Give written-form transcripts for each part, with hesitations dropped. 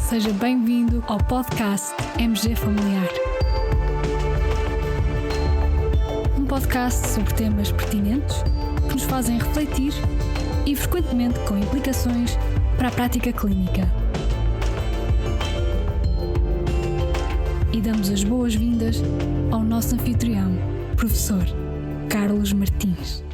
Seja bem-vindo ao podcast MG Familiar. Um podcast sobre temas pertinentes que nos fazem refletir e frequentemente com implicações para a prática clínica. E damos as boas-vindas ao nosso anfitrião, professor Carlos Martins.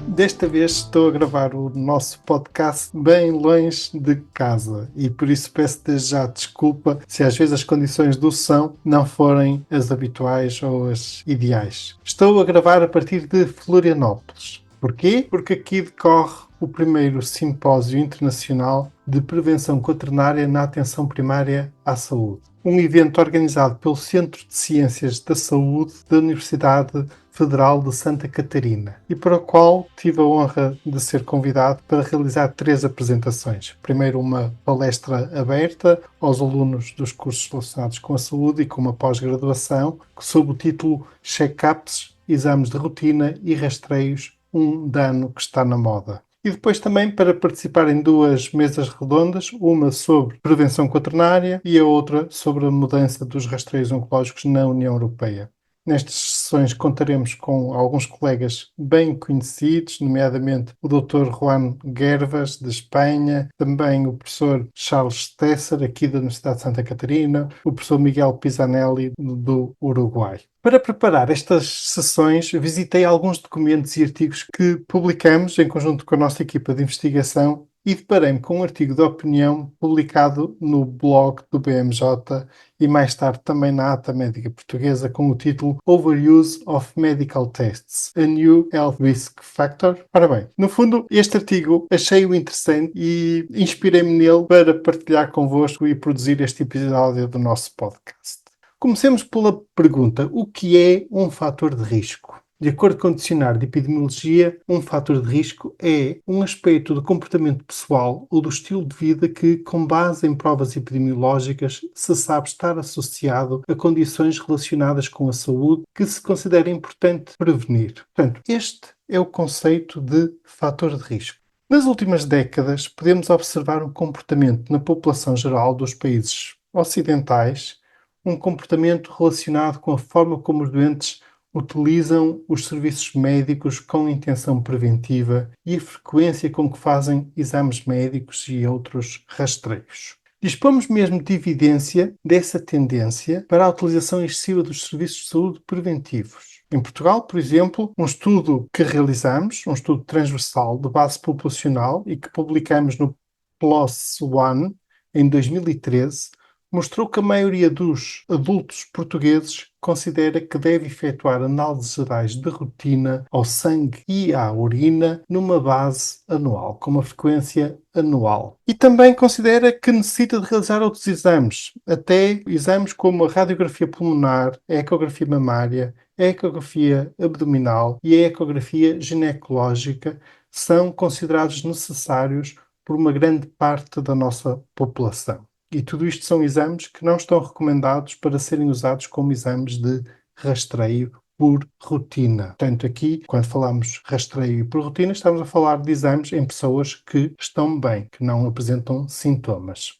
Desta vez estou a gravar o nosso podcast bem longe de casa e por isso peço desde já desculpa se às vezes as condições do som não forem as habituais ou as ideais. Estou a gravar a partir de Florianópolis. Porquê? Porque aqui decorre o primeiro simpósio internacional de prevenção quaternária na atenção primária à saúde. Um evento organizado pelo Centro de Ciências da Saúde da Universidade Federal de Santa Catarina e para o qual tive a honra de ser convidado para realizar 3 apresentações. Primeiro uma palestra aberta aos alunos dos cursos relacionados com a saúde e com uma pós-graduação sob o título Check-ups, exames de rotina e rastreios, um dano que está na moda. E depois também para participar em 2 mesas redondas, uma sobre prevenção quaternária e a outra sobre a mudança dos rastreios oncológicos na União Europeia. Nestas sessões contaremos com alguns colegas bem conhecidos, nomeadamente o Dr. Juan Gervas, de Espanha, também o professor Charles Tesser, aqui da Universidade de Santa Catarina, o professor Miguel Pisanelli, do Uruguai. Para preparar estas sessões, visitei alguns documentos e artigos que publicamos em conjunto com a nossa equipa de investigação e deparei-me com um artigo de opinião publicado no blog do BMJ e mais tarde também na Ata Médica Portuguesa com o título Overuse of Medical Tests, a New Health Risk Factor. Ora bem, no fundo, este artigo achei-o interessante e inspirei-me nele para partilhar convosco e produzir este episódio do nosso podcast. Comecemos pela pergunta: o que é um fator de risco? De acordo com o dicionário de epidemiologia, um fator de risco é um aspecto do comportamento pessoal ou do estilo de vida que, com base em provas epidemiológicas, se sabe estar associado a condições relacionadas com a saúde que se considera importante prevenir. Portanto, este é o conceito de fator de risco. Nas últimas décadas, podemos observar um comportamento na população geral dos países ocidentais, um comportamento relacionado com a forma como os doentes utilizam os serviços médicos com intenção preventiva e a frequência com que fazem exames médicos e outros rastreios. Dispomos mesmo de evidência dessa tendência para a utilização excessiva dos serviços de saúde preventivos. Em Portugal, por exemplo, um estudo que realizamos, um estudo transversal de base populacional e que publicamos no PLOS ONE em 2013, mostrou que a maioria dos adultos portugueses considera que deve efetuar análises gerais de rotina ao sangue e à urina numa base anual, com uma frequência anual. E também considera que necessita de realizar outros exames, até exames como a radiografia pulmonar, a ecografia mamária, a ecografia abdominal e a ecografia ginecológica são considerados necessários por uma grande parte da nossa população. E tudo isto são exames que não estão recomendados para serem usados como exames de rastreio por rotina. Portanto, aqui, quando falamos rastreio por rotina, estamos a falar de exames em pessoas que estão bem, que não apresentam sintomas.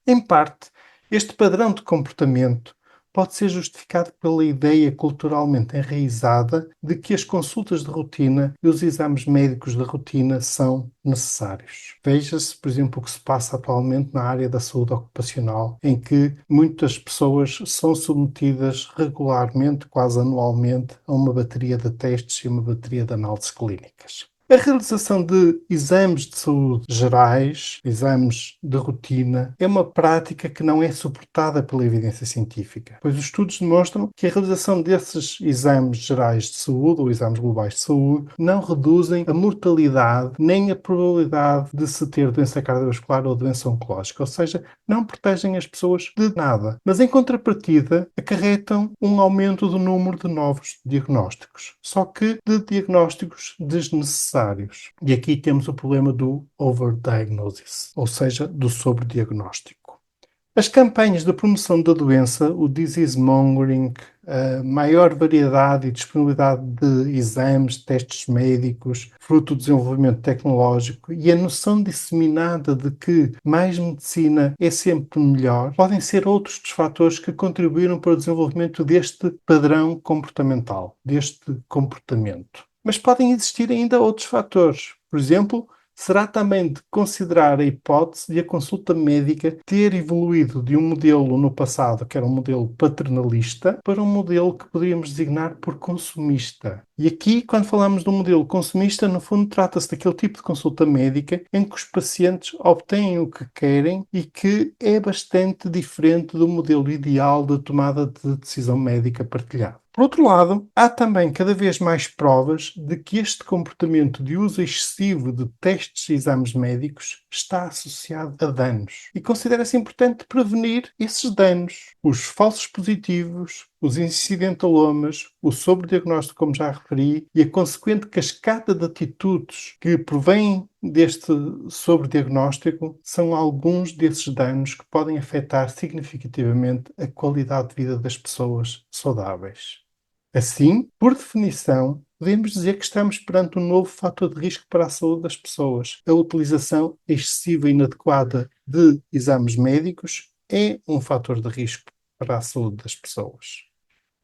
Em parte, este padrão de comportamento pode ser justificado pela ideia culturalmente enraizada de que as consultas de rotina e os exames médicos de rotina são necessários. Veja-se, por exemplo, o que se passa atualmente na área da saúde ocupacional, em que muitas pessoas são submetidas regularmente, quase anualmente, a uma bateria de testes e uma bateria de análises clínicas. A realização de exames de saúde gerais, exames de rotina, é uma prática que não é suportada pela evidência científica, pois os estudos demonstram que a realização desses exames gerais de saúde ou exames globais de saúde não reduzem a mortalidade nem a probabilidade de se ter doença cardiovascular ou doença oncológica, ou seja, não protegem as pessoas de nada. Mas, em contrapartida, acarretam um aumento do número de novos diagnósticos, só que de diagnósticos desnecessários. E aqui temos o problema do overdiagnosis, ou seja, do sobrediagnóstico. As campanhas de promoção da doença, o disease mongering, a maior variedade e disponibilidade de exames, testes médicos, fruto do desenvolvimento tecnológico e a noção disseminada de que mais medicina é sempre melhor, podem ser outros dos fatores que contribuíram para o desenvolvimento deste padrão comportamental, deste comportamento. Mas podem existir ainda outros fatores. Por exemplo, será também de considerar a hipótese de a consulta médica ter evoluído de um modelo no passado, que era um modelo paternalista, para um modelo que poderíamos designar por consumista. E aqui, quando falamos de um modelo consumista, no fundo trata-se daquele tipo de consulta médica em que os pacientes obtêm o que querem e que é bastante diferente do modelo ideal de tomada de decisão médica partilhada. Por outro lado, há também cada vez mais provas de que este comportamento de uso excessivo de testes e exames médicos está associado a danos. E considera-se importante prevenir esses danos. Os falsos positivos, os incidentalomas, o sobrediagnóstico, como já referi, e a consequente cascata de atitudes que provém deste sobrediagnóstico são alguns desses danos que podem afetar significativamente a qualidade de vida das pessoas saudáveis. Assim, por definição, podemos dizer que estamos perante um novo fator de risco para a saúde das pessoas. A utilização excessiva e inadequada de exames médicos é um fator de risco para a saúde das pessoas.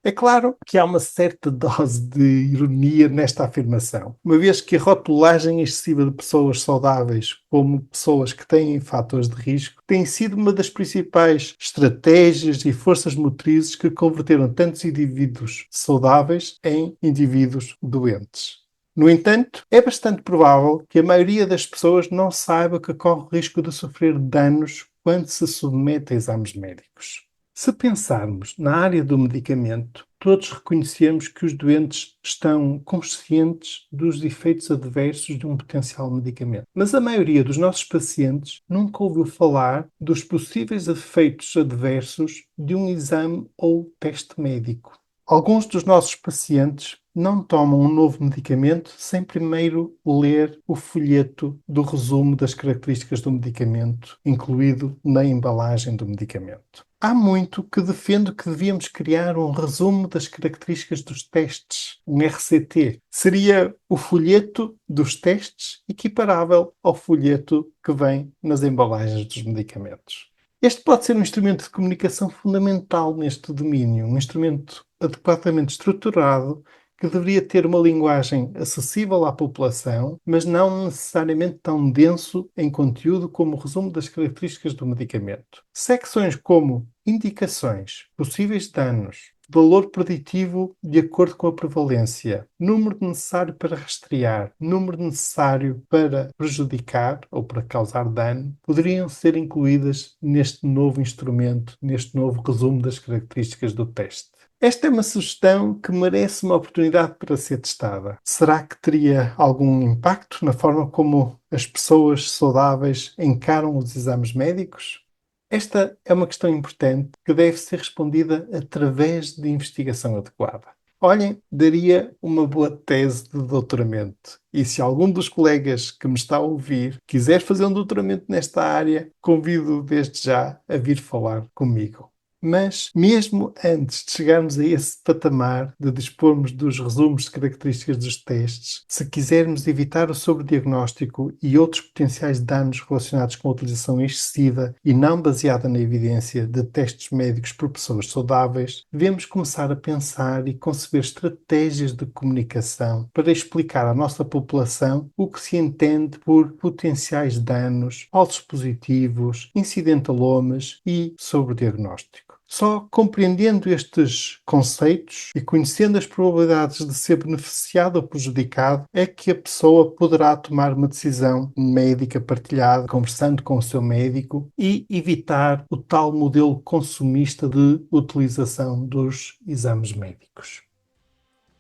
É claro que há uma certa dose de ironia nesta afirmação, uma vez que a rotulagem excessiva de pessoas saudáveis como pessoas que têm fatores de risco tem sido uma das principais estratégias e forças motrizes que converteram tantos indivíduos saudáveis em indivíduos doentes. No entanto, é bastante provável que a maioria das pessoas não saiba que corre o risco de sofrer danos quando se submete a exames médicos. Se pensarmos na área do medicamento, todos reconhecemos que os doentes estão conscientes dos efeitos adversos de um potencial medicamento. Mas a maioria dos nossos pacientes nunca ouviu falar dos possíveis efeitos adversos de um exame ou teste médico. Alguns dos nossos pacientes não tomam um novo medicamento sem primeiro ler o folheto do resumo das características do medicamento, incluído na embalagem do medicamento. Há muito que defendo que devíamos criar um resumo das características dos testes, um RCT. Seria o folheto dos testes equiparável ao folheto que vem nas embalagens dos medicamentos. Este pode ser um instrumento de comunicação fundamental neste domínio, um instrumento adequadamente estruturado que deveria ter uma linguagem acessível à população, mas não necessariamente tão denso em conteúdo como o resumo das características do medicamento. Secções como indicações, possíveis danos, valor preditivo de acordo com a prevalência, número necessário para rastrear, número necessário para prejudicar ou para causar dano, poderiam ser incluídas neste novo instrumento, neste novo resumo das características do teste. Esta é uma sugestão que merece uma oportunidade para ser testada. Será que teria algum impacto na forma como as pessoas saudáveis encaram os exames médicos? Esta é uma questão importante que deve ser respondida através de investigação adequada. Olhem, daria uma boa tese de doutoramento. E se algum dos colegas que me está a ouvir quiser fazer um doutoramento nesta área, convido desde já a vir falar comigo. Mas, mesmo antes de chegarmos a esse patamar de dispormos dos resumos de características dos testes, se quisermos evitar o sobrediagnóstico e outros potenciais danos relacionados com a utilização excessiva e não baseada na evidência de testes médicos por pessoas saudáveis, devemos começar a pensar e conceber estratégias de comunicação para explicar à nossa população o que se entende por potenciais danos, falsos positivos, incidentalomas e sobrediagnóstico. Só compreendendo estes conceitos e conhecendo as probabilidades de ser beneficiado ou prejudicado é que a pessoa poderá tomar uma decisão médica partilhada, conversando com o seu médico e evitar o tal modelo consumista de utilização dos exames médicos.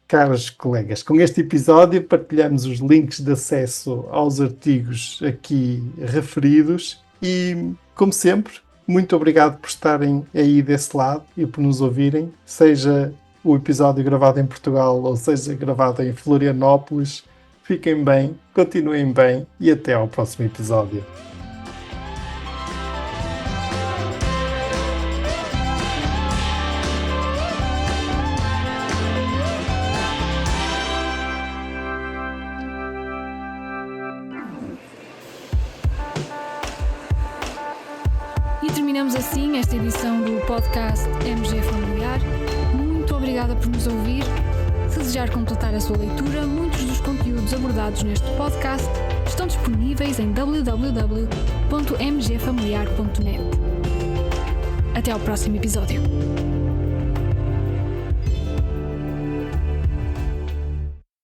Caros colegas, com este episódio partilhamos os links de acesso aos artigos aqui referidos e, como sempre, muito obrigado por estarem aí desse lado e por nos ouvirem, seja o episódio gravado em Portugal ou seja gravado em Florianópolis. Fiquem bem, continuem bem e até ao próximo episódio. E terminamos assim esta edição do podcast MG Familiar. Muito obrigada por nos ouvir. Se desejar completar a sua leitura, muitos dos conteúdos abordados neste podcast estão disponíveis em www.mgfamiliar.net. Até ao próximo episódio.